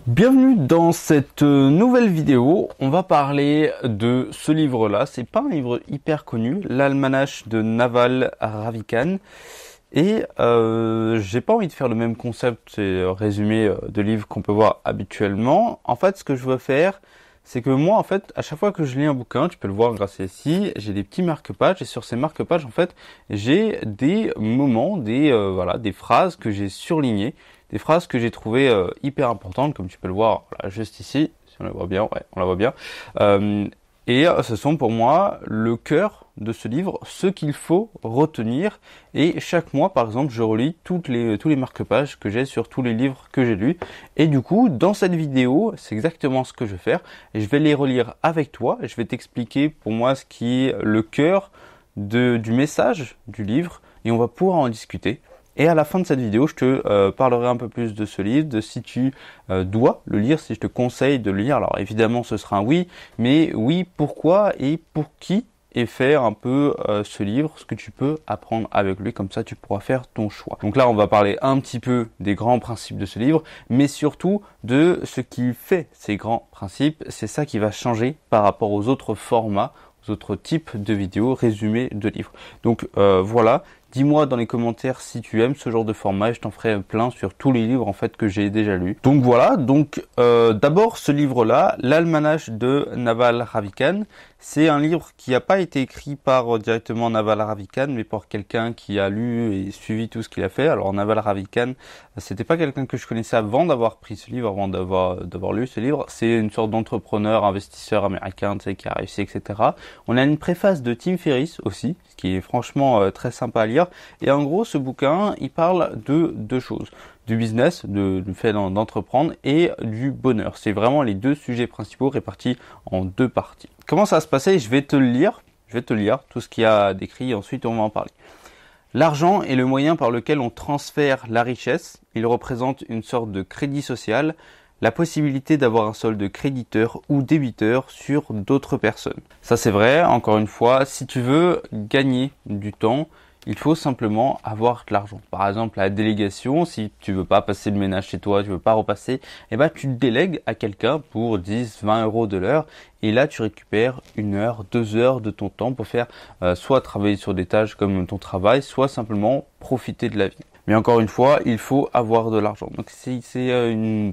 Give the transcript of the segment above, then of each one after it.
Bienvenue dans cette nouvelle vidéo. On va parler de ce livre-là. C'est pas un livre hyper connu, l'Almanach de Naval Ravikant. Et j'ai pas envie de faire le même concept et résumé de livres qu'on peut voir habituellement. En fait, ce que je veux faire, c'est que moi, en fait, à chaque fois que je lis un bouquin, tu peux le voir grâce à ici, j'ai des petits marque-pages et sur ces marque-pages, en fait, j'ai des moments, des phrases que j'ai surlignées, des phrases que j'ai trouvées hyper importantes, comme tu peux le voir voilà, juste ici, si on la voit bien, ouais, on la voit bien. Ce sont pour moi le cœur de ce livre, ce qu'il faut retenir. Et chaque mois, par exemple, je relis tous les marque-pages que j'ai sur tous les livres que j'ai lus. Et du coup, dans cette vidéo, c'est exactement ce que je vais faire. Et je vais les relire avec toi. Et je vais t'expliquer pour moi ce qui est le cœur du message du livre. Et on va pouvoir en discuter. Et à la fin de cette vidéo, je te parlerai un peu plus de ce livre, de si tu dois le lire, si je te conseille de le lire. Alors évidemment, ce sera un oui, mais oui, pourquoi et pour qui, et faire un peu ce livre, ce que tu peux apprendre avec lui, comme ça tu pourras faire ton choix. Donc là, on va parler un petit peu des grands principes de ce livre, mais surtout de ce qui fait ces grands principes. C'est ça qui va changer par rapport aux autres formats, aux autres types de vidéos, résumés de livres. Donc voilà. Dis-moi dans les commentaires si tu aimes ce genre de format et je t'en ferai plein sur tous les livres en fait que j'ai déjà lus. Donc voilà, d'abord ce livre-là, l'Almanach de Naval Ravikant, c'est un livre qui n'a pas été écrit par directement Naval Ravikant, mais par quelqu'un qui a lu et suivi tout ce qu'il a fait. Alors Naval Ravikant, c'était pas quelqu'un que je connaissais avant d'avoir pris ce livre, avant d'avoir lu ce livre. C'est une sorte d'entrepreneur, investisseur américain, tu sais, qui a réussi, etc. On a une préface de Tim Ferriss aussi, ce qui est franchement très sympa à lire. Et en gros, ce bouquin, il parle de deux choses. Du business, du fait d'entreprendre et du bonheur. C'est vraiment les deux sujets principaux répartis en deux parties. Comment ça va se passer? Je vais te le lire. Je vais te lire tout ce qu'il y a décrit et ensuite on va en parler. L'argent est le moyen par lequel on transfère la richesse. Il représente une sorte de crédit social, la possibilité d'avoir un solde créditeur ou débiteur sur d'autres personnes. Ça c'est vrai, encore une fois, si tu veux gagner du temps, il faut simplement avoir de l'argent. Par exemple, la délégation, si tu veux pas passer le ménage chez toi, tu veux pas repasser, eh ben, tu délègues à quelqu'un pour 10, 20 euros de l'heure. Et là, tu récupères 1 heure, 2 heures de ton temps pour faire soit travailler sur des tâches comme ton travail, soit simplement profiter de la vie. Mais encore une fois, il faut avoir de l'argent. Donc c'est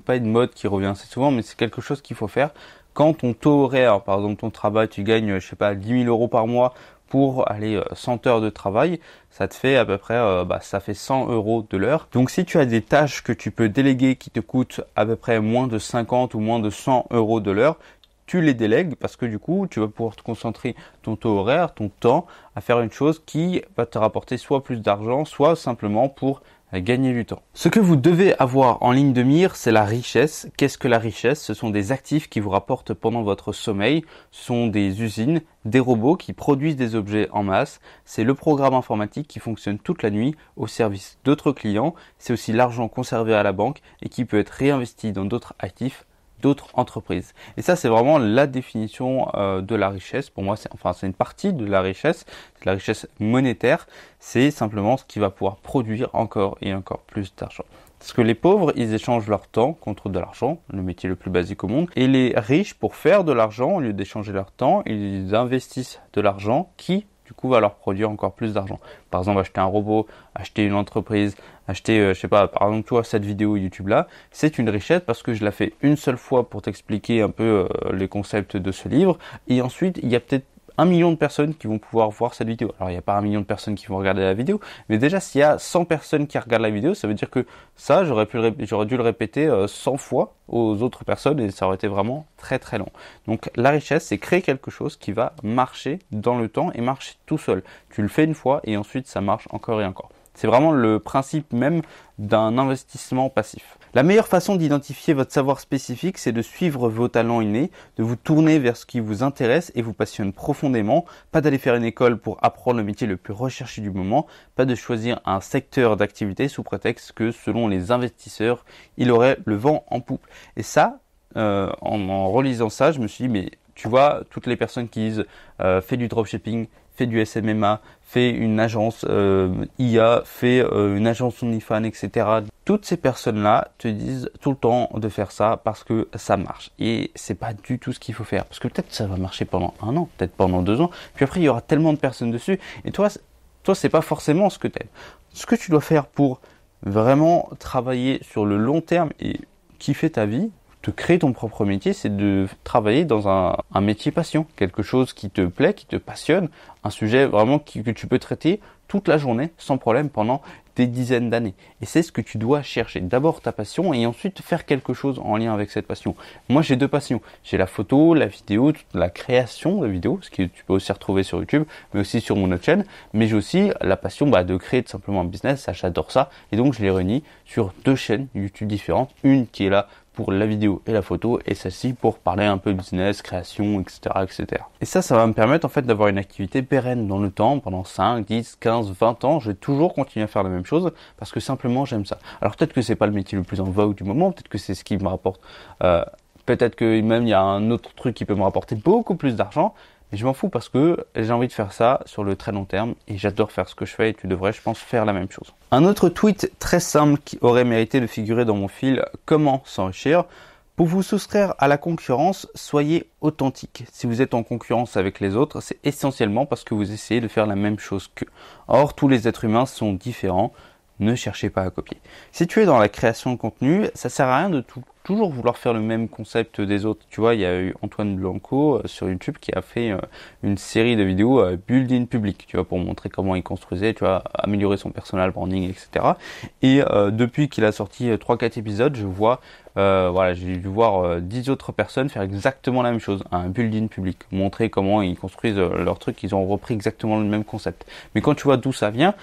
pas une mode qui revient assez souvent, mais c'est quelque chose qu'il faut faire. Quand ton taux horaire, par exemple ton travail, tu gagnes, je sais pas, 10 000 euros par mois pour aller 100 heures de travail, ça te fait à peu près, ça fait 100 euros de l'heure. Donc si tu as des tâches que tu peux déléguer qui te coûtent à peu près moins de 50 ou moins de 100 euros de l'heure, tu les délègues parce que du coup, tu vas pouvoir te concentrer ton taux horaire, ton temps à faire une chose qui va te rapporter soit plus d'argent, soit simplement pour gagner du temps. Ce que vous devez avoir en ligne de mire, c'est la richesse. Qu'est-ce que la richesse? Ce sont des actifs qui vous rapportent pendant votre sommeil. Ce sont des usines, des robots qui produisent des objets en masse. C'est le programme informatique qui fonctionne toute la nuit au service d'autres clients. C'est aussi l'argent conservé à la banque et qui peut être réinvesti dans d'autres actifs, d'autres entreprises. Et ça, c'est vraiment la définition de la richesse. Pour moi, c'est une partie de la richesse. C'est la richesse monétaire. C'est simplement ce qui va pouvoir produire encore et encore plus d'argent. Parce que les pauvres, ils échangent leur temps contre de l'argent, le métier le plus basique au monde. Et les riches, pour faire de l'argent, au lieu d'échanger leur temps, ils investissent de l'argent qui, du coup, va leur produire encore plus d'argent. Par exemple, acheter un robot, acheter une entreprise, acheter, je sais pas, par exemple, toi, cette vidéo YouTube là, c'est une richesse parce que je la fais une seule fois pour t'expliquer un peu les concepts de ce livre. Et ensuite, il y a peut-être 1 million de personnes qui vont pouvoir voir cette vidéo. Alors, il n'y a pas 1 million de personnes qui vont regarder la vidéo, mais déjà, s'il y a 100 personnes qui regardent la vidéo, ça veut dire que ça, j'aurais dû le répéter 100 fois aux autres personnes et ça aurait été vraiment très très long. Donc, la richesse, c'est créer quelque chose qui va marcher dans le temps et marcher tout seul. Tu le fais une fois et ensuite, ça marche encore et encore. C'est vraiment le principe même d'un investissement passif. La meilleure façon d'identifier votre savoir spécifique, c'est de suivre vos talents innés, de vous tourner vers ce qui vous intéresse et vous passionne profondément, pas d'aller faire une école pour apprendre le métier le plus recherché du moment, pas de choisir un secteur d'activité sous prétexte que selon les investisseurs, il aurait le vent en poupe. Et ça, en relisant ça, je me suis dit, mais tu vois, toutes les personnes qui disent fais du dropshipping, fais du SMMA, fais une agence IA, fais une agence OnlyFans, etc. toutes ces personnes-là te disent tout le temps de faire ça parce que ça marche. Et c'est pas du tout ce qu'il faut faire. Parce que peut-être que ça va marcher pendant 1 an, peut-être pendant 2 ans. Puis après, il y aura tellement de personnes dessus. Et toi, c'est pas forcément ce que t'aimes. Ce que tu dois faire pour vraiment travailler sur le long terme et kiffer ta vie, te créer ton propre métier, c'est de travailler dans un métier passion. Quelque chose qui te plaît, qui te passionne. Un sujet vraiment que tu peux traiter toute la journée sans problème pendant des dizaines d'années. Et c'est ce que tu dois chercher. D'abord ta passion et ensuite faire quelque chose en lien avec cette passion. Moi, j'ai 2 passions. J'ai la photo, la vidéo, la création de vidéos, ce que tu peux aussi retrouver sur YouTube, mais aussi sur mon autre chaîne. Mais j'ai aussi la passion de créer tout simplement un business. Ça, j'adore ça. Et donc, je les réunis sur 2 chaînes YouTube différentes. Une qui est là pour la vidéo et la photo, et celle-ci pour parler un peu business, création, etc., etc. Et ça va me permettre en fait d'avoir une activité pérenne dans le temps, pendant 5, 10, 15, 20 ans. Je vais toujours continuer à faire la même chose parce que simplement j'aime ça. Alors peut-être que c'est pas le métier le plus en vogue du moment, peut-être que c'est ce qui me rapporte, peut-être que même il y a un autre truc qui peut me rapporter beaucoup plus d'argent. Mais je m'en fous parce que j'ai envie de faire ça sur le très long terme et j'adore faire ce que je fais et tu devrais, je pense, faire la même chose. Un autre tweet très simple qui aurait mérité de figurer dans mon fil « Comment s'enrichir ?» Pour vous soustraire à la concurrence, soyez authentique. Si vous êtes en concurrence avec les autres, c'est essentiellement parce que vous essayez de faire la même chose qu'eux. Or, tous les êtres humains sont différents. Ne cherchez pas à copier. Si tu es dans la création de contenu, ça sert à rien de toujours vouloir faire le même concept des autres. Tu vois, il y a eu Antoine Blanco sur YouTube qui a fait une série de vidéos build-in public, tu vois, pour montrer comment il construisait, tu vois, améliorer son personal branding, etc. Et depuis qu'il a sorti 3-4 épisodes, je vois, j'ai dû voir 10 autres personnes faire exactement la même chose, un build-in public, montrer comment ils construisent leur truc, ils ont repris exactement le même concept. Mais quand tu vois d'où ça vient,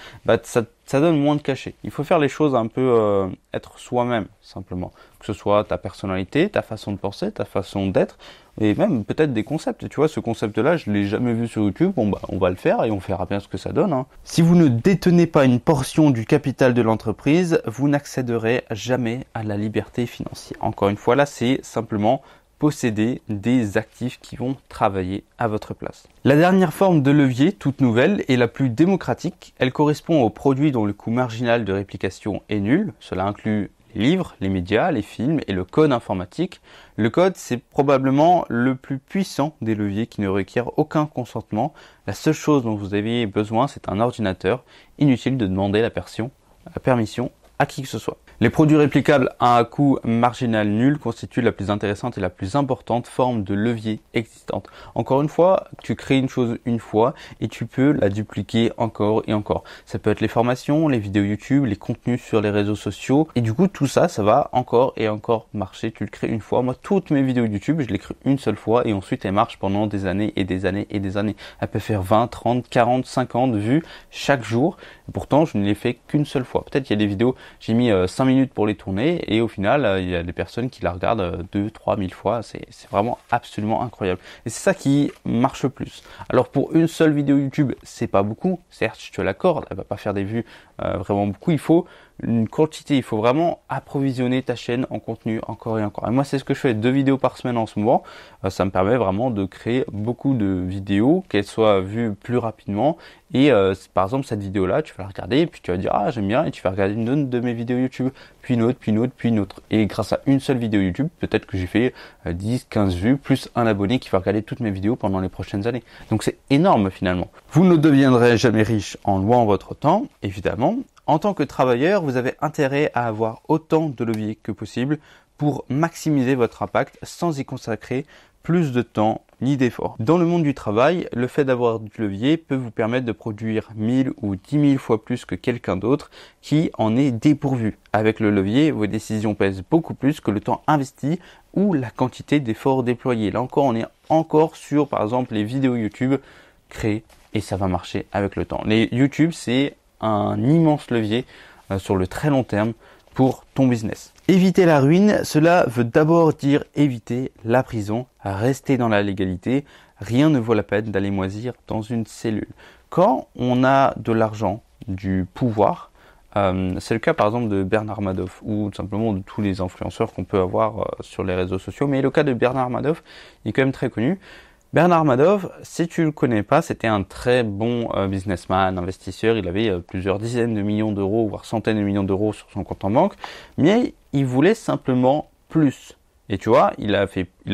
ça donne moins de cachet. Il faut faire les choses un peu être soi-même, simplement. Que ce soit ta personnalité, ta façon de penser, ta façon d'être, et même peut-être des concepts. Tu vois, ce concept-là, je l'ai jamais vu sur YouTube. Bon, on va le faire et on verra bien ce que ça donne. Si vous ne détenez pas une portion du capital de l'entreprise, vous n'accéderez jamais à la liberté financière. Encore une fois, là, c'est simplement posséder des actifs qui vont travailler à votre place. La dernière forme de levier, toute nouvelle, est la plus démocratique. Elle correspond aux produits dont le coût marginal de réplication est nul. Cela inclut les livres, les médias, les films et le code informatique. Le code, c'est probablement le plus puissant des leviers qui ne requiert aucun consentement. La seule chose dont vous avez besoin, c'est un ordinateur. Inutile de demander la permission à qui que ce soit. Les produits réplicables à un coût marginal nul constituent la plus intéressante et la plus importante forme de levier existante. Encore une fois, tu crées une chose une fois et tu peux la dupliquer encore et encore. Ça peut être les formations, les vidéos YouTube, les contenus sur les réseaux sociaux. Et du coup, tout ça, ça va encore et encore marcher. Tu le crées une fois. Moi, toutes mes vidéos YouTube, je les crée une seule fois et ensuite elles marchent pendant des années et des années et des années. Elles peuvent faire 20, 30, 40, 50 vues chaque jour. Et pourtant, je ne les fais qu'une seule fois. Peut-être qu'il y a des vidéos, j'ai mis 5 minutes pour les tourner et au final il y a des personnes qui la regardent 2-3 000 fois. C'est vraiment absolument incroyable et c'est ça qui marche le plus. Alors pour une seule vidéo YouTube, c'est pas beaucoup, certes je te l'accorde, elle va pas faire des vues vraiment beaucoup. Il faut une quantité, il faut vraiment approvisionner ta chaîne en contenu encore et encore. Et moi c'est ce que je fais, 2 vidéos par semaine en ce moment. Ça me permet vraiment de créer beaucoup de vidéos, qu'elles soient vues plus rapidement. Et par exemple cette vidéo là, tu vas la regarder et puis tu vas dire ah j'aime bien et tu vas regarder une autre de mes vidéos YouTube, puis une autre, puis une autre, puis une autre. Et grâce à une seule vidéo YouTube, peut-être que j'ai fait 10, 15 vues, plus un abonné qui va regarder toutes mes vidéos pendant les prochaines années. Donc c'est énorme finalement. Vous ne deviendrez jamais riche en louant votre temps, évidemment. En tant que travailleur, vous avez intérêt à avoir autant de leviers que possible pour maximiser votre impact sans y consacrer plus de temps ni d'efforts. Dans le monde du travail, le fait d'avoir du levier peut vous permettre de produire 1000 ou 10 000 fois plus que quelqu'un d'autre qui en est dépourvu. Avec le levier, vos décisions pèsent beaucoup plus que le temps investi ou la quantité d'efforts déployés. Là encore, on est encore sur, par exemple, les vidéos YouTube créées et ça va marcher avec le temps. Les YouTube, c'est un immense levier sur le très long terme pour ton business. Éviter la ruine, cela veut d'abord dire éviter la prison, rester dans la légalité. Rien ne vaut la peine d'aller moisir dans une cellule. Quand on a de l'argent, du pouvoir, c'est le cas par exemple de Bernard Madoff ou tout simplement de tous les influenceurs qu'on peut avoir sur les réseaux sociaux. Mais le cas de Bernard Madoff est quand même très connu. Bernard Madoff, si tu le connais pas, c'était un très bon businessman, investisseur. Il avait plusieurs dizaines de millions d'euros, voire centaines de millions d'euros sur son compte en banque. Mais il voulait simplement plus. Et tu vois, il a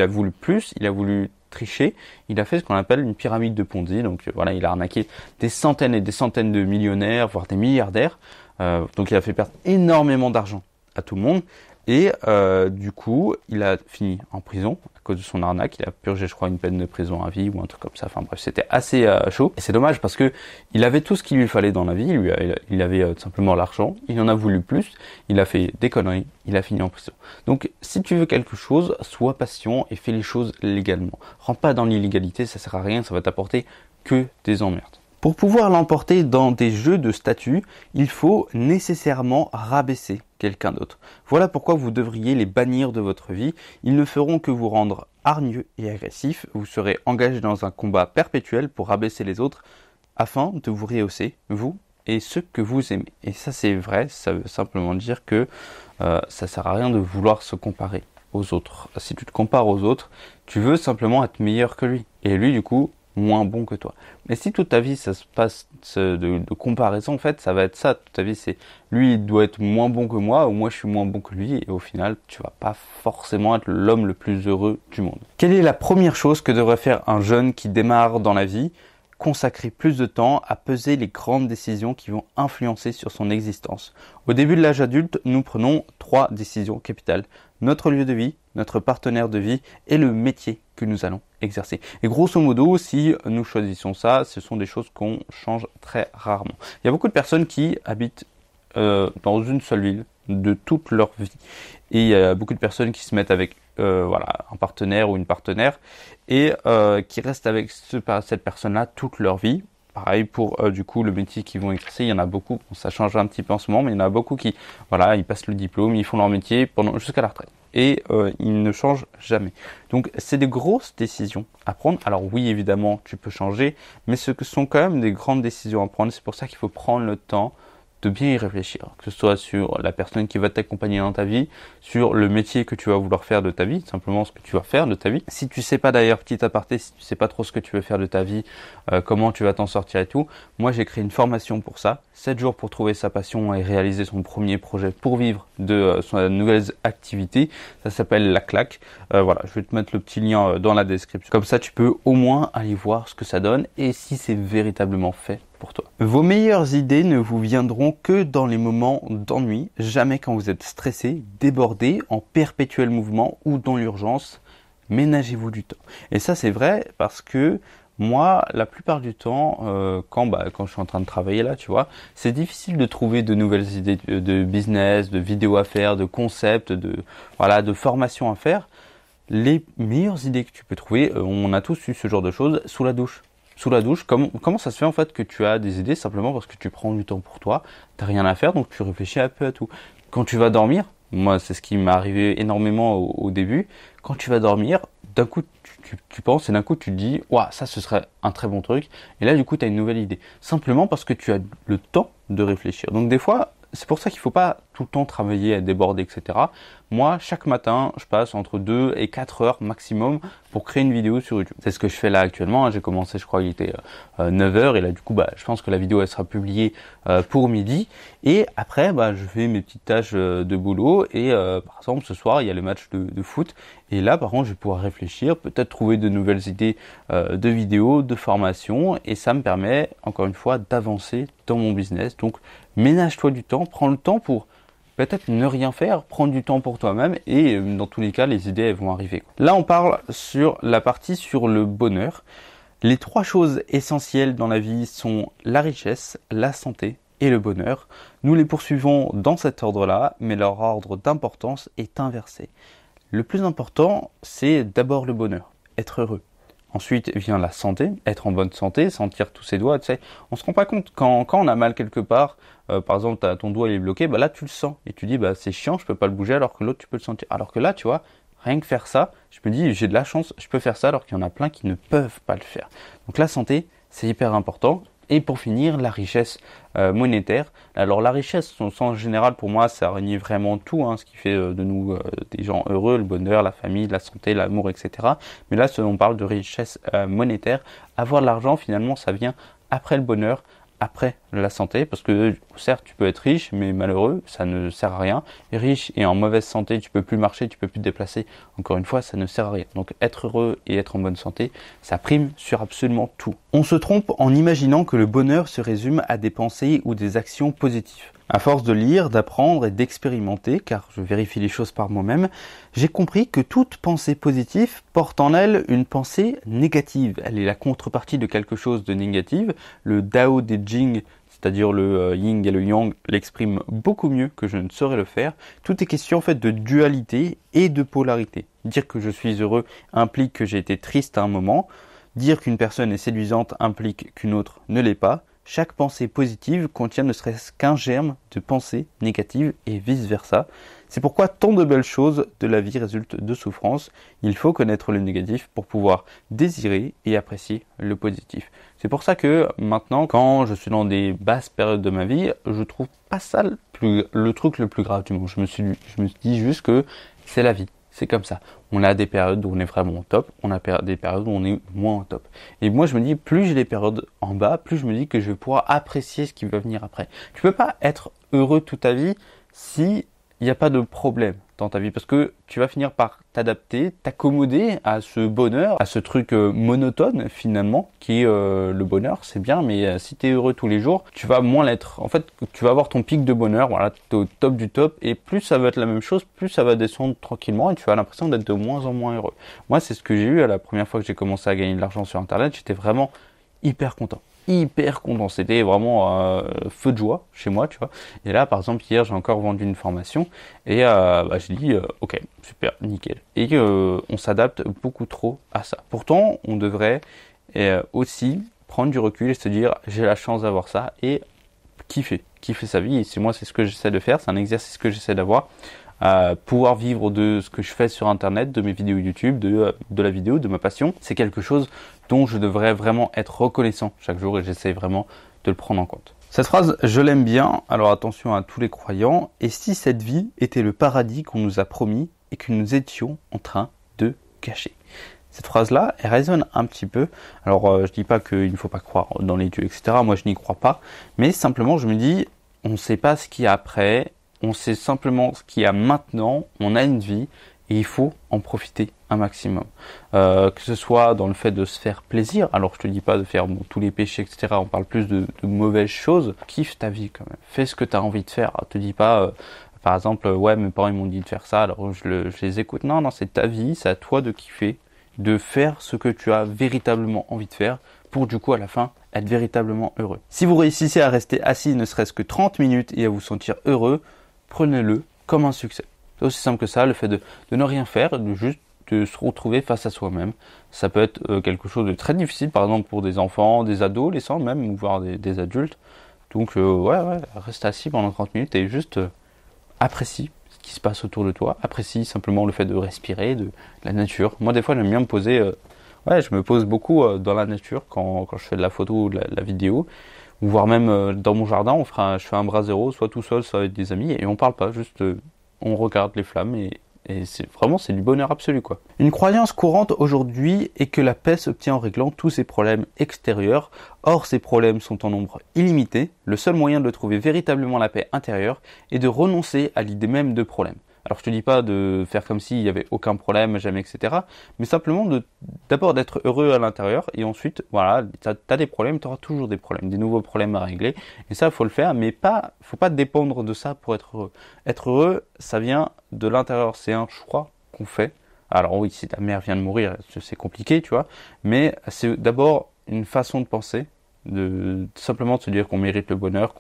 voulu plus, il a voulu tricher. Il a fait ce qu'on appelle une pyramide de Ponzi. Donc voilà, il a arnaqué des centaines et des centaines de millionnaires, voire des milliardaires. Donc il a fait perdre énormément d'argent à tout le monde. Et du coup, il a fini en prison à cause de son arnaque. Il a purgé, je crois, une peine de prison à vie ou un truc comme ça. Enfin bref, c'était assez chaud. Et c'est dommage parce que il avait tout ce qu'il lui fallait dans la vie. Il avait tout simplement l'argent. Il en a voulu plus. Il a fait des conneries. Il a fini en prison. Donc, si tu veux quelque chose, sois patient et fais les choses légalement. Rentre pas dans l'illégalité, ça sert à rien. Ça va t'apporter que des emmerdes. Pour pouvoir l'emporter dans des jeux de statut, il faut nécessairement rabaisser quelqu'un d'autre. Voilà pourquoi vous devriez les bannir de votre vie. Ils ne feront que vous rendre hargneux et agressif. Vous serez engagé dans un combat perpétuel pour rabaisser les autres afin de vous rehausser, vous et ceux que vous aimez. Et ça c'est vrai, ça veut simplement dire que ça sert à rien de vouloir se comparer aux autres. Si tu te compares aux autres, tu veux simplement être meilleur que lui. Et lui du coup, moins bon que toi. Mais si toute ta vie ça se passe de comparaison, en fait, ça va être ça. Toute ta vie, c'est lui il doit être moins bon que moi, ou moi je suis moins bon que lui, et au final, tu vas pas forcément être l'homme le plus heureux du monde. Quelle est la première chose que devrait faire un jeune qui démarre dans la vie? Consacrer plus de temps à peser les grandes décisions qui vont influencer sur son existence. Au début de l'âge adulte, nous prenons 3 décisions capitales. Notre lieu de vie, notre partenaire de vie et le métier que nous allons exercer. Et grosso modo, si nous choisissons ça, ce sont des choses qu'on change très rarement. Il y a beaucoup de personnes qui habitent dans une seule ville de toute leur vie. Et il y a beaucoup de personnes qui se mettent avec un partenaire ou une partenaire et qui restent avec cette personne-là toute leur vie. Pareil pour du coup le métier qu'ils vont exercer, il y en a beaucoup, bon, ça change un petit peu en ce moment, mais il y en a beaucoup qui, voilà, ils passent le diplôme, ils font leur métier jusqu'à la retraite. Et ils ne changent jamais. Donc c'est des grosses décisions à prendre. Alors oui, évidemment, tu peux changer, mais ce sont quand même des grandes décisions à prendre. C'est pour ça qu'il faut prendre le temps de bien y réfléchir, que ce soit sur la personne qui va t'accompagner dans ta vie, sur le métier que tu vas vouloir faire de ta vie, simplement ce que tu vas faire de ta vie. Si tu sais pas d'ailleurs, petit aparté, si tu sais pas trop ce que tu veux faire de ta vie, comment tu vas t'en sortir et tout, moi j'ai créé une formation pour ça, 7 jours pour trouver sa passion et réaliser son premier projet pour vivre de son nouvelle activité. Ça s'appelle La Claque. Voilà, je vais te mettre le petit lien dans la description. Comme ça, tu peux au moins aller voir ce que ça donne et si c'est véritablement fait pour toi. Vos meilleures idées ne vous viendront que dans les moments d'ennui, jamais quand vous êtes stressé, débordé, en perpétuel mouvement ou dans l'urgence. Ménagez-vous du temps. Et ça, c'est vrai parce que moi, la plupart du temps, quand je suis en train de travailler là, tu vois, c'est difficile de trouver de nouvelles idées de business, de vidéos à faire, de concepts, de formations à faire. Les meilleures idées que tu peux trouver, on a tous eu ce genre de choses sous la douche. Sous la douche, comment ça se fait en fait que tu as des idées simplement parce que tu prends du temps pour toi, t'as rien à faire donc tu réfléchis un peu à tout. Quand tu vas dormir, moi c'est ce qui m'est arrivé énormément au début, quand tu vas dormir, d'un coup tu penses et d'un coup tu te dis ouah ça ce serait un très bon truc et là du coup tu as une nouvelle idée. Simplement parce que tu as le temps de réfléchir. Donc des fois, c'est pour ça qu'il ne faut pas tout le temps travailler à déborder, etc. Moi, chaque matin, je passe entre 2 et 4 heures maximum pour créer une vidéo sur YouTube. C'est ce que je fais là actuellement. J'ai commencé, je crois, il était 9 heures. Et là, du coup, je pense que la vidéo, elle sera publiée pour midi. Et après, je fais mes petites tâches de boulot. Et par exemple, ce soir, il y a le match de foot. Et là, par contre, je vais pouvoir réfléchir, peut-être trouver de nouvelles idées de vidéos, de formations. Et ça me permet, encore une fois, d'avancer dans mon business. Donc, ménage-toi du temps. Prends le temps pour peut-être ne rien faire, prendre du temps pour toi-même et dans tous les cas, les idées elles vont arriver. Là, on parle sur la partie sur le bonheur. Les 3 choses essentielles dans la vie sont la richesse, la santé et le bonheur. Nous les poursuivons dans cet ordre-là, mais leur ordre d'importance est inversé. Le plus important, c'est d'abord le bonheur, être heureux. Ensuite vient la santé, être en bonne santé, sentir tous ses doigts, tu sais. On se rend pas compte quand on a mal quelque part, par exemple ton doigt il est bloqué, là tu le sens et tu dis c'est chiant, je peux pas le bouger alors que l'autre tu peux le sentir. Alors que là tu vois, rien que faire ça, je me dis j'ai de la chance, je peux faire ça alors qu'il y en a plein qui ne peuvent pas le faire. Donc la santé c'est hyper important Et pour finir, la richesse monétaire. Alors la richesse, au sens général, pour moi, ça réunit vraiment tout, hein, ce qui fait de nous des gens heureux, le bonheur, la famille, la santé, l'amour, etc. Mais là, on parle de richesse monétaire. Avoir de l'argent, finalement, ça vient après le bonheur, après la santé, parce que certes tu peux être riche mais malheureux, ça ne sert à rien. Et riche et en mauvaise santé, tu peux plus marcher, tu peux plus te déplacer, encore une fois ça ne sert à rien. Donc être heureux et être en bonne santé, ça prime sur absolument tout. On se trompe en imaginant que le bonheur se résume à des pensées ou des actions positives. À force de lire, d'apprendre et d'expérimenter, car je vérifie les choses par moi-même, j'ai compris que toute pensée positive porte en elle une pensée négative. Elle est la contrepartie de quelque chose de négatif. Le Tao Te Ching, c'est-à-dire le yin et le yang, l'exprime beaucoup mieux que je ne saurais le faire. Tout est question en fait de dualité et de polarité. Dire que je suis heureux implique que j'ai été triste à un moment. Dire qu'une personne est séduisante implique qu'une autre ne l'est pas. Chaque pensée positive contient ne serait-ce qu'un germe de pensée négative et vice-versa. C'est pourquoi tant de belles choses de la vie résultent de souffrances. Il faut connaître le négatif pour pouvoir désirer et apprécier le positif. C'est pour ça que maintenant, quand je suis dans des basses périodes de ma vie, je trouve pas ça le truc le plus grave du monde. Je me dis juste que c'est la vie. C'est comme ça. On a des périodes où on est vraiment au top, on a des périodes où on est moins au top. Et moi, je me dis, plus j'ai des périodes en bas, plus je me dis que je vais pouvoir apprécier ce qui va venir après. Tu peux pas être heureux toute ta vie si il n'y a pas de problème dans ta vie, parce que tu vas finir par t'adapter, t'accommoder à ce bonheur, à ce truc monotone finalement, qui est le bonheur, c'est bien, mais si tu es heureux tous les jours, tu vas moins l'être. En fait, tu vas avoir ton pic de bonheur, voilà, tu es au top du top, et plus ça va être la même chose, plus ça va descendre tranquillement, et tu as l'impression d'être de moins en moins heureux. Moi, c'est ce que j'ai eu à la première fois que j'ai commencé à gagner de l'argent sur Internet, j'étais vraiment hyper content. C'était vraiment feu de joie chez moi, tu vois. Et là, par exemple, hier, j'ai encore vendu une formation et j'ai dit, ok, super, nickel. Et on s'adapte beaucoup trop à ça. Pourtant, on devrait aussi prendre du recul et se dire, j'ai la chance d'avoir ça et kiffer sa vie. Et moi, c'est ce que j'essaie de faire. C'est un exercice que j'essaie d'avoir. Pouvoir vivre de ce que je fais sur internet, de mes vidéos YouTube, de la vidéo, de ma passion, c'est quelque chose dont je devrais vraiment être reconnaissant chaque jour et j'essaie vraiment de le prendre en compte. Cette phrase, je l'aime bien, alors attention à tous les croyants. Et si cette vie était le paradis qu'on nous a promis et que nous étions en train de cacher? Cette phrase-là, elle résonne un petit peu. Alors, je dis pas qu'il ne faut pas croire dans les dieux, etc. Moi, je n'y crois pas. Mais simplement, je me dis, on ne sait pas ce qu'il y a après. On sait simplement ce qu'il y a maintenant, on a une vie et il faut en profiter un maximum. Que ce soit dans le fait de se faire plaisir, alors je te dis pas de faire tous les péchés, etc. On parle plus de mauvaises choses. Kiffe ta vie quand même. Fais ce que tu as envie de faire. Alors, te dis pas, par exemple, ouais, mes parents ils m'ont dit de faire ça, alors je les écoute. Non, c'est ta vie, c'est à toi de kiffer, de faire ce que tu as véritablement envie de faire pour du coup à la fin être véritablement heureux. Si vous réussissez à rester assis ne serait-ce que 30 minutes et à vous sentir heureux, prenez-le comme un succès. C'est aussi simple que ça, le fait de ne rien faire, de juste de se retrouver face à soi-même. Ça peut être quelque chose de très difficile, par exemple pour des enfants, des adolescents même, ou voire des adultes. Donc reste assis pendant 30 minutes et juste apprécie ce qui se passe autour de toi. Apprécie simplement le fait de respirer, de la nature. Moi des fois j'aime bien me poser, je me pose beaucoup dans la nature quand je fais de la photo ou de la vidéo. Ou voire même dans mon jardin, je fais un brasero, soit tout seul, soit avec des amis, et on parle pas, juste on regarde les flammes, et c'est du bonheur absolu, quoi. Une croyance courante aujourd'hui est que la paix s'obtient en réglant tous ces problèmes extérieurs. Or, ces problèmes sont en nombre illimité. Le seul moyen de trouver véritablement la paix intérieure est de renoncer à l'idée même de problème. Alors je te dis pas de faire comme s'il n'y avait aucun problème, jamais, etc. Mais simplement d'abord d'être heureux à l'intérieur et ensuite, voilà, t'as des problèmes, t'auras toujours des problèmes, des nouveaux problèmes à régler. Et ça, faut le faire, mais faut pas dépendre de ça pour être heureux. Être heureux, ça vient de l'intérieur, c'est un choix qu'on fait. Alors oui, si ta mère vient de mourir, c'est compliqué, tu vois. Mais c'est d'abord une façon de penser, simplement de se dire qu'on mérite le bonheur,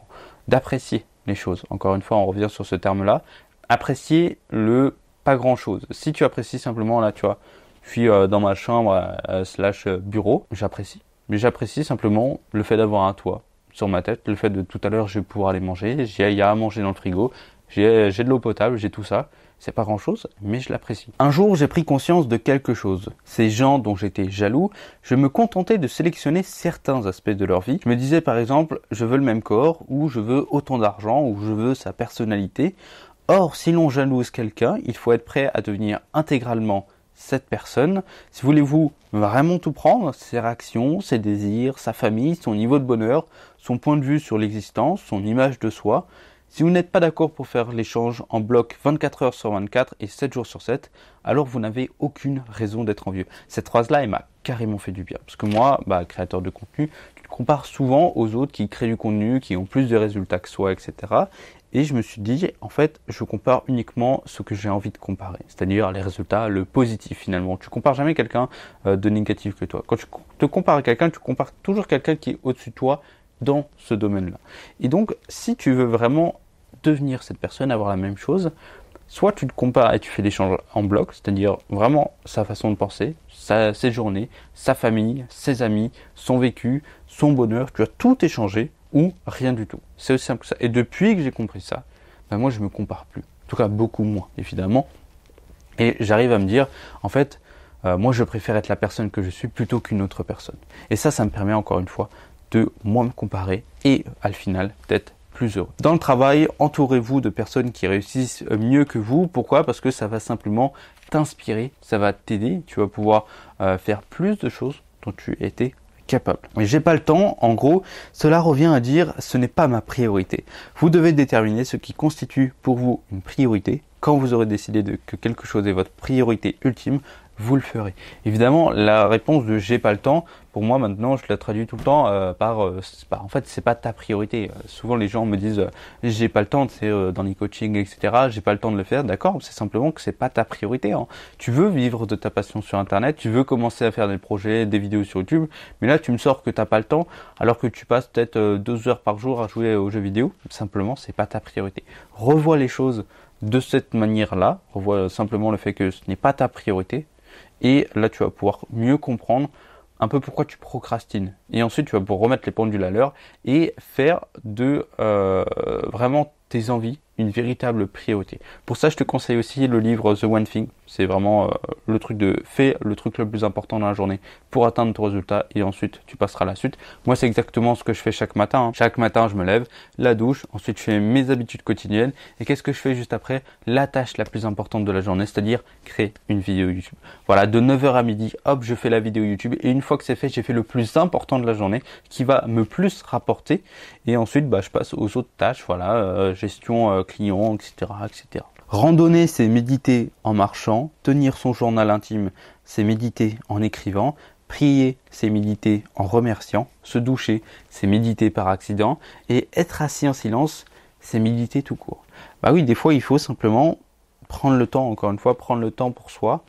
d'apprécier les choses. Encore une fois, on revient sur ce terme-là. Apprécier le pas grand chose. Si tu apprécies simplement, là tu vois, je suis dans ma chambre slash bureau, j'apprécie. Mais j'apprécie simplement le fait d'avoir un toit sur ma tête, le fait de tout à l'heure je vais pouvoir aller manger, il y a à manger dans le frigo, j'ai de l'eau potable, j'ai tout ça. C'est pas grand chose, mais je l'apprécie. Un jour, j'ai pris conscience de quelque chose. Ces gens dont j'étais jaloux, je me contentais de sélectionner certains aspects de leur vie. Je me disais par exemple, je veux le même corps, ou je veux autant d'argent, ou je veux sa personnalité. Or, si l'on jalouse quelqu'un, il faut être prêt à devenir intégralement cette personne. Si voulez-vous vraiment tout prendre, ses réactions, ses désirs, sa famille, son niveau de bonheur, son point de vue sur l'existence, son image de soi. Si vous n'êtes pas d'accord pour faire l'échange en bloc 24 heures sur 24 et 7 jours sur 7, alors vous n'avez aucune raison d'être envieux. Cette phrase-là, elle m'a carrément fait du bien. Parce que moi, créateur de contenu, tu te compares souvent aux autres qui créent du contenu, qui ont plus de résultats que soi, etc. Et je me suis dit, en fait, je compare uniquement ce que j'ai envie de comparer. C'est-à-dire les résultats, le positif finalement. Tu compares jamais quelqu'un de négatif que toi. Quand tu te compares à quelqu'un, tu compares toujours quelqu'un qui est au-dessus de toi dans ce domaine-là. Et donc, si tu veux vraiment devenir cette personne, avoir la même chose, soit tu te compares et tu fais l'échange en bloc, c'est-à-dire vraiment sa façon de penser, ses journées, sa famille, ses amis, son vécu, son bonheur, tu as tout échangé ou rien du tout. C'est aussi simple que ça. Et depuis que j'ai compris ça, moi je me compare plus. En tout cas beaucoup moins évidemment. Et j'arrive à me dire, en fait, moi je préfère être la personne que je suis plutôt qu'une autre personne. Et ça me permet encore une fois de moins me comparer et à le final d'être plus heureux. Dans le travail, entourez-vous de personnes qui réussissent mieux que vous. Pourquoi? Parce que ça va simplement t'inspirer, ça va t'aider, tu vas pouvoir faire plus de choses dont tu étais capable. Mais j'ai pas le temps, en gros, cela revient à dire ce n'est pas ma priorité. Vous devez déterminer ce qui constitue pour vous une priorité. Quand vous aurez décidé que quelque chose est votre priorité ultime, vous le ferez. Évidemment, la réponse de j'ai pas le temps, pour moi maintenant, je la traduis tout le temps en fait, c'est pas ta priorité. Souvent, les gens me disent j'ai pas le temps, c'est dans les coachings, etc. J'ai pas le temps de le faire. D'accord, c'est simplement que c'est pas ta priorité. Hein. Tu veux vivre de ta passion sur Internet, tu veux commencer à faire des projets, des vidéos sur YouTube, mais là, tu me sors que t'as pas le temps, alors que tu passes peut-être 2 heures par jour à jouer aux jeux vidéo. Simplement, c'est pas ta priorité. Revois les choses de cette manière-là. Revois simplement le fait que ce n'est pas ta priorité. Et là, tu vas pouvoir mieux comprendre un peu pourquoi tu procrastines. Et ensuite, tu vas pouvoir remettre les pendules à l'heure et faire de vraiment tes envies une véritable priorité. Pour ça, je te conseille aussi le livre The One Thing. C'est vraiment le truc de fais le truc le plus important dans la journée pour atteindre ton résultat et ensuite tu passeras à la suite. Moi, c'est exactement ce que je fais chaque matin. Hein. Chaque matin, je me lève, la douche, ensuite je fais mes habitudes quotidiennes et qu'est-ce que je fais juste après? La tâche la plus importante de la journée, c'est-à-dire créer une vidéo YouTube. Voilà, de 9 h à midi, hop, je fais la vidéo YouTube et une fois que c'est fait, j'ai fait le plus important de la journée qui va me plus rapporter et ensuite, je passe aux autres tâches, voilà, gestion client, etc., etc. Randonner, c'est méditer en marchant. Tenir son journal intime, c'est méditer en écrivant. Prier, c'est méditer en remerciant. Se doucher, c'est méditer par accident. Et être assis en silence, c'est méditer tout court. Oui, des fois, il faut simplement prendre le temps, encore une fois, prendre le temps pour soi.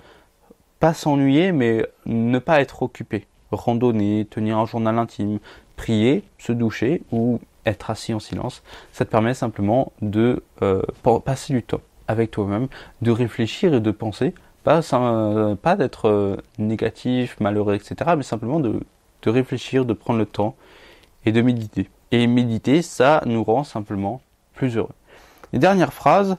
Pas s'ennuyer, mais ne pas être occupé. Randonner, tenir un journal intime, prier, se doucher ou être assis en silence. Ça te permet simplement de passer du temps avec toi-même, de réfléchir et de penser, pas d'être négatif, malheureux, etc., mais simplement de réfléchir, de prendre le temps et de méditer. Et méditer, ça nous rend simplement plus heureux. Et dernière phrase,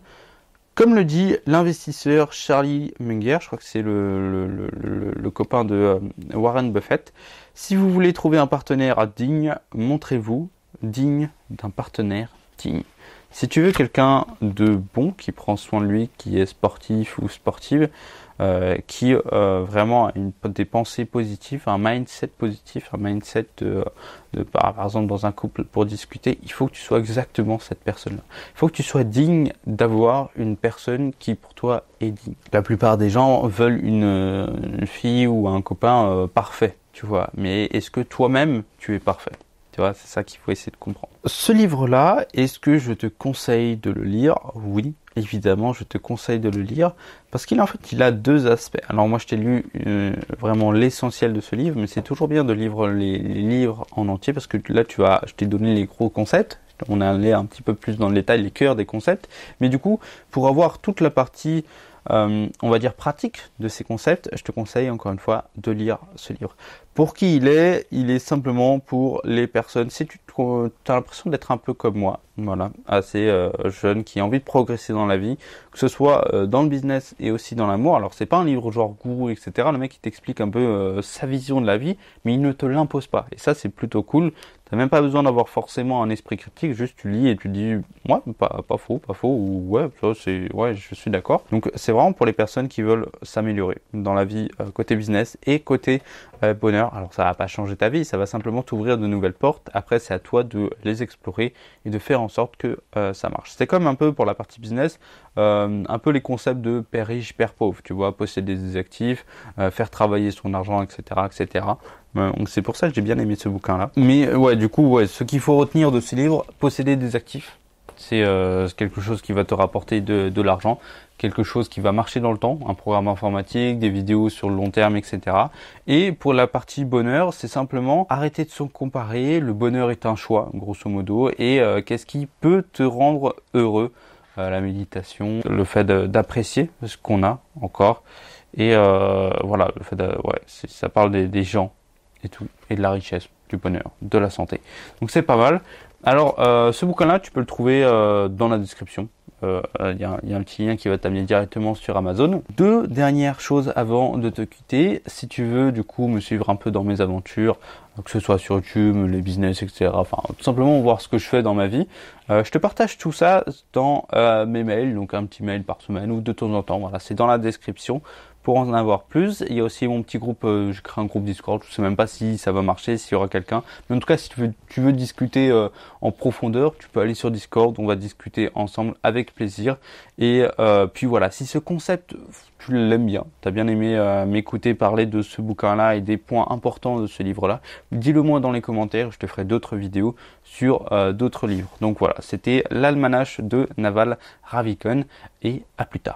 comme le dit l'investisseur Charlie Munger, je crois que c'est le copain de Warren Buffett, si vous voulez trouver un partenaire digne, montrez-vous digne d'un partenaire digne. Si tu veux quelqu'un de bon, qui prend soin de lui, qui est sportif ou sportive, qui vraiment a des pensées positives, un mindset positif, un mindset par exemple dans un couple pour discuter, il faut que tu sois exactement cette personne-là. Il faut que tu sois digne d'avoir une personne qui pour toi est digne. La plupart des gens veulent une fille ou un copain parfait, tu vois, mais est-ce que toi-même tu es parfait? Tu vois, c'est ça qu'il faut essayer de comprendre. Ce livre-là, est-ce que je te conseille de le lire? Oui, évidemment, je te conseille de le lire parce qu'il a 2 aspects. Alors moi, je t'ai lu vraiment l'essentiel de ce livre, mais c'est toujours bien de lire les livres en entier parce que là, je t'ai donné les gros concepts. On est allé un petit peu plus dans le détail, les cœurs des concepts. Mais du coup, pour avoir toute la partie on va dire pratique de ces concepts, je te conseille encore une fois de lire ce livre. Pour qui il est simplement pour les personnes, si tu as l'impression d'être un peu comme moi, voilà, assez jeune, qui a envie de progresser dans la vie, que ce soit dans le business et aussi dans l'amour. Alors c'est pas un livre genre gourou, etc. Le mec il t'explique un peu sa vision de la vie, mais il ne te l'impose pas. Et ça c'est plutôt cool. T'as même pas besoin d'avoir forcément un esprit critique, juste tu lis et tu dis ouais, pas faux, ou ouais, ça c'est ouais, je suis d'accord. Donc c'est vraiment pour les personnes qui veulent s'améliorer dans la vie côté business et côté bonheur. Alors ça va pas changer ta vie, ça va simplement t'ouvrir de nouvelles portes. Après c'est à toi de les explorer et de faire en sorte que ça marche. C'est comme un peu pour la partie business, un peu les concepts de père riche, père pauvre, tu vois, posséder des actifs, faire travailler son argent, etc., etc. Donc c'est pour ça que j'ai bien aimé ce bouquin-là. Mais ouais, du coup, ouais, ce qu'il faut retenir de ce livre, posséder des actifs, c'est quelque chose qui va te rapporter de l'argent, quelque chose qui va marcher dans le temps, un programme informatique, des vidéos sur le long terme, etc. Et pour la partie bonheur, c'est simplement arrêter de se comparer. Le bonheur est un choix, grosso modo, et qu'est-ce qui peut te rendre heureux? La méditation, le fait d'apprécier ce qu'on a encore, et voilà, le fait ouais, ça parle des gens et tout, et de la richesse, du bonheur, de la santé. Donc c'est pas mal. Alors ce bouquin-là, tu peux le trouver dans la description. Il y a un petit lien qui va t'amener directement sur Amazon. Deux dernières choses avant de te quitter. Si tu veux du coup me suivre un peu dans mes aventures, que ce soit sur YouTube, les business, etc. Enfin, tout simplement voir ce que je fais dans ma vie. Je te partage tout ça dans mes mails, donc un petit mail par semaine ou de temps en temps. Voilà, c'est dans la description. Pour en avoir plus, il y a aussi mon petit groupe, j'ai créé un groupe Discord, je sais même pas si ça va marcher, s'il y aura quelqu'un. Mais en tout cas, si tu veux discuter en profondeur, tu peux aller sur Discord, on va discuter ensemble avec plaisir. Et puis voilà, si ce concept, tu l'aimes bien, tu as bien aimé m'écouter parler de ce bouquin-là et des points importants de ce livre-là, dis-le moi dans les commentaires, je te ferai d'autres vidéos sur d'autres livres. Donc voilà, c'était l'Almanach de Naval Ravikant et à plus tard.